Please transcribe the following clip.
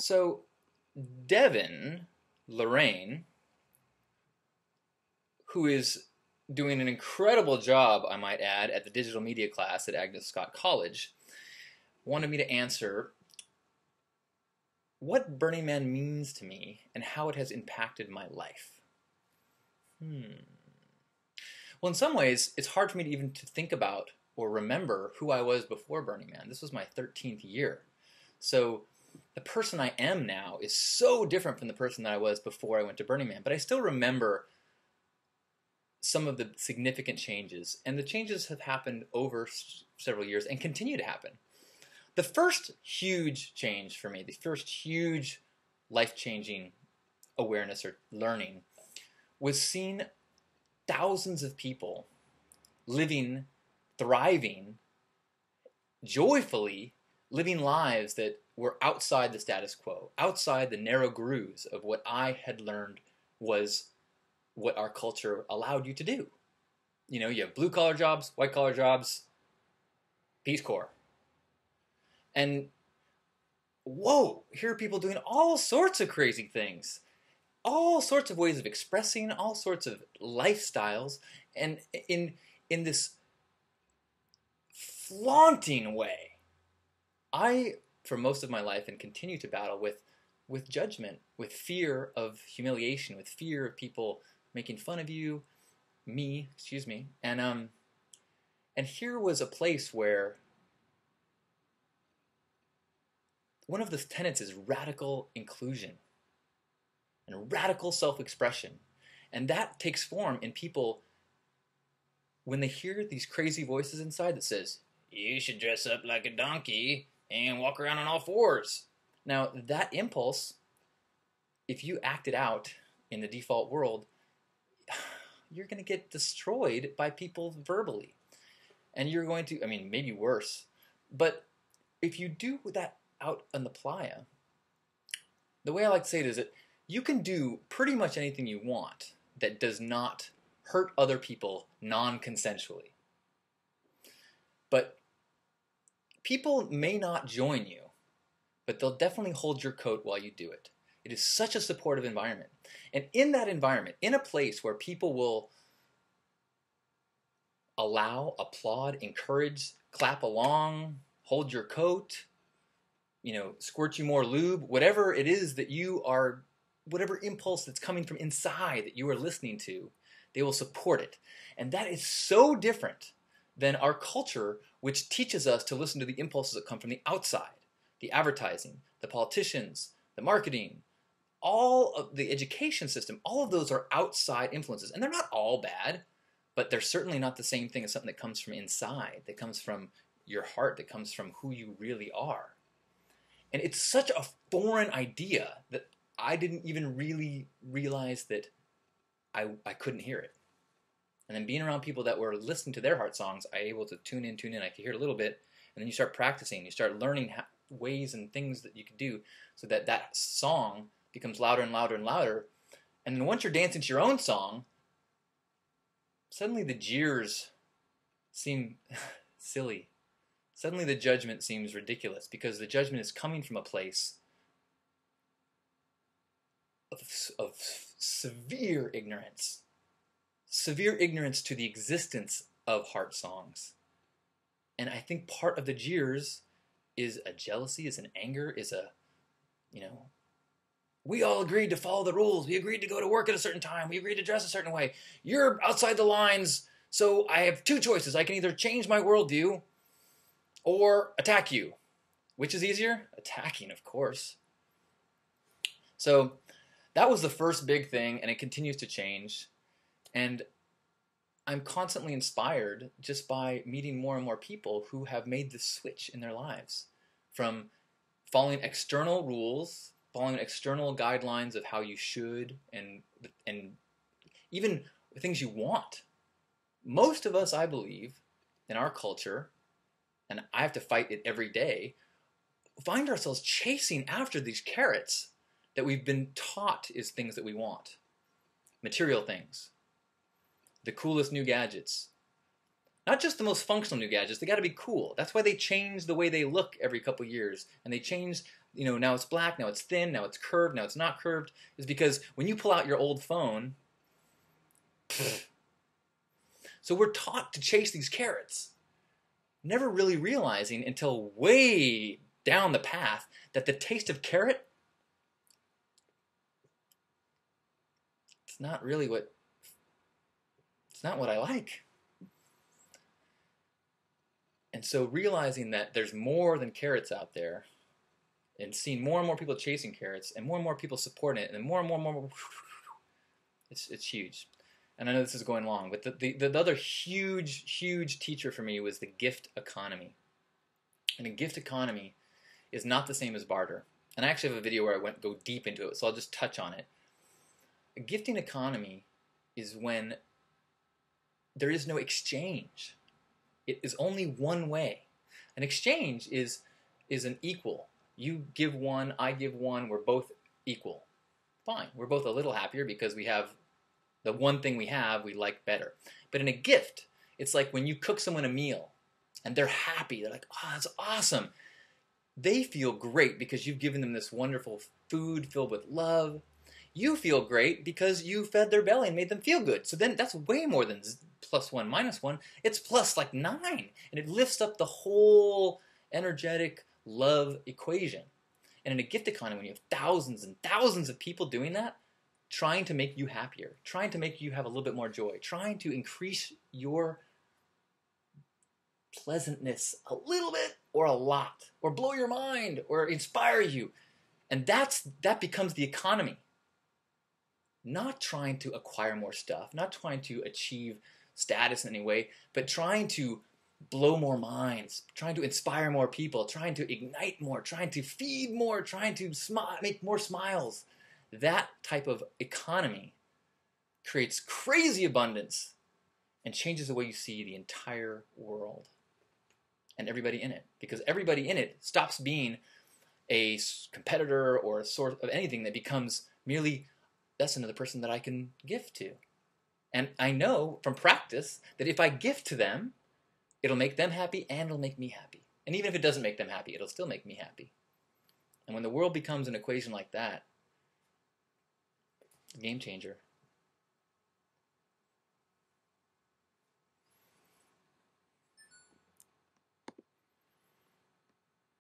So, Devin Lorraine, who is doing an incredible job, I might add, at the digital media class at Agnes Scott College, wanted me to answer what Burning Man means to me and how it has impacted my life. Well, in some ways, it's hard for me to even to think about or remember who I was before Burning Man. This was my 13th year. So the person I am now is so different from the person that I was before I went to Burning Man. But I still remember some of the significant changes. And the changes have happened over several years and continue to happen. The first huge change for me, the first huge life-changing awareness or learning was seeing thousands of people living, thriving, joyfully living lives that were outside the status quo, outside the narrow grooves of what I had learned was what our culture allowed you to do. You know, you have blue-collar jobs, white-collar jobs, Peace Corps. And whoa, here are people doing all sorts of crazy things, all sorts of ways of expressing, all sorts of lifestyles, and in this flaunting way. I, for most of my life, and continue to battle with judgment, with fear of humiliation, with fear of people making fun of you, excuse me, and here was a place where one of the tenets is radical inclusion and radical self-expression. And that takes form in people when they hear these crazy voices inside that says, you should dress up like a donkey and walk around on all fours. Now, that impulse, if you act it out in the default world, you're going to get destroyed by people verbally. And you're going to, I mean, maybe worse. But if you do that out on the playa, the way I like to say it is that you can do pretty much anything you want that does not hurt other people non-consensually. But people may not join you, but they'll definitely hold your coat while you do it. It is such a supportive environment. And in that environment, in a place where people will allow, applaud, encourage, clap along, hold your coat, you know, squirt you more lube, whatever it is that you are, whatever impulse that's coming from inside that you are listening to, they will support it. And that is so different than our culture, which teaches us to listen to the impulses that come from the outside, the advertising, the politicians, the marketing, all of the education system. All of those are outside influences. And they're not all bad, but they're certainly not the same thing as something that comes from inside, that comes from your heart, that comes from who you really are. And it's such a foreign idea that I didn't even really realize that I couldn't hear it. And then being around people that were listening to their heart songs, I was able to tune in. I could hear it a little bit. And then you start practicing. You start learning ways and things that you can do so that that song becomes louder and louder and louder. And then once you're dancing to your own song, suddenly the jeers seem silly. Suddenly the judgment seems ridiculous because the judgment is coming from a place of severe ignorance to the existence of heart songs. And I think part of the jeers is a jealousy, is an anger, is a, you know, we all agreed to follow the rules. We agreed to go to work at a certain time. We agreed to dress a certain way. You're outside the lines, so I have two choices. I can either change my worldview or attack you. Which is easier? Attacking, of course. So that was the first big thing, and it continues to change. And I'm constantly inspired just by meeting more and more people who have made this switch in their lives from following external rules, following external guidelines of how you should, and even things you want. Most of us, I believe, in our culture, and I have to fight it every day, find ourselves chasing after these carrots that we've been taught is things that we want. Material things. The coolest new gadgets. Not just the most functional new gadgets. They got to be cool. That's why they change the way they look every couple years. And they change, now it's black, now it's thin, now it's curved, now it's not curved. Is because when you pull out your old phone, so we're taught to chase these carrots, never really realizing until way down the path that the taste of carrot, it's not what I like. And so realizing that there's more than carrots out there, and seeing more and more people chasing carrots, and more people supporting it, and more and more, it's huge. And I know this is going long, but the other huge teacher for me was the gift economy. And a gift economy is not the same as barter. And I actually have a video where I go deep into it, so I'll just touch on it. A gifting economy is when there is no exchange. It is only one way. An exchange is an equal. You give one, I give one, we're both equal. Fine. We're both a little happier because we have the one thing we have we like better. But in a gift, it's like when you cook someone a meal and they're happy. They're like, oh, that's awesome. They feel great because you've given them this wonderful food filled with love. You feel great because you fed their belly and made them feel good. So then that's way more than +1 -1. It's plus like 9. And it lifts up the whole energetic love equation. And in a gift economy, when you have thousands and thousands of people doing that, trying to make you happier, trying to make you have a little bit more joy, trying to increase your pleasantness a little bit or a lot, or blow your mind, or inspire you. And that becomes the economy. Not trying to acquire more stuff, not trying to achieve status in any way, but trying to blow more minds, trying to inspire more people, trying to ignite more, trying to feed more, trying to make more smiles. That type of economy creates crazy abundance and changes the way you see the entire world and everybody in it. Because everybody in it stops being a competitor or a source of anything that becomes merely, that's another person that I can gift to. And I know from practice that if I gift to them, it'll make them happy and it'll make me happy. And even if it doesn't make them happy, it'll still make me happy. And when the world becomes an equation like that, game changer.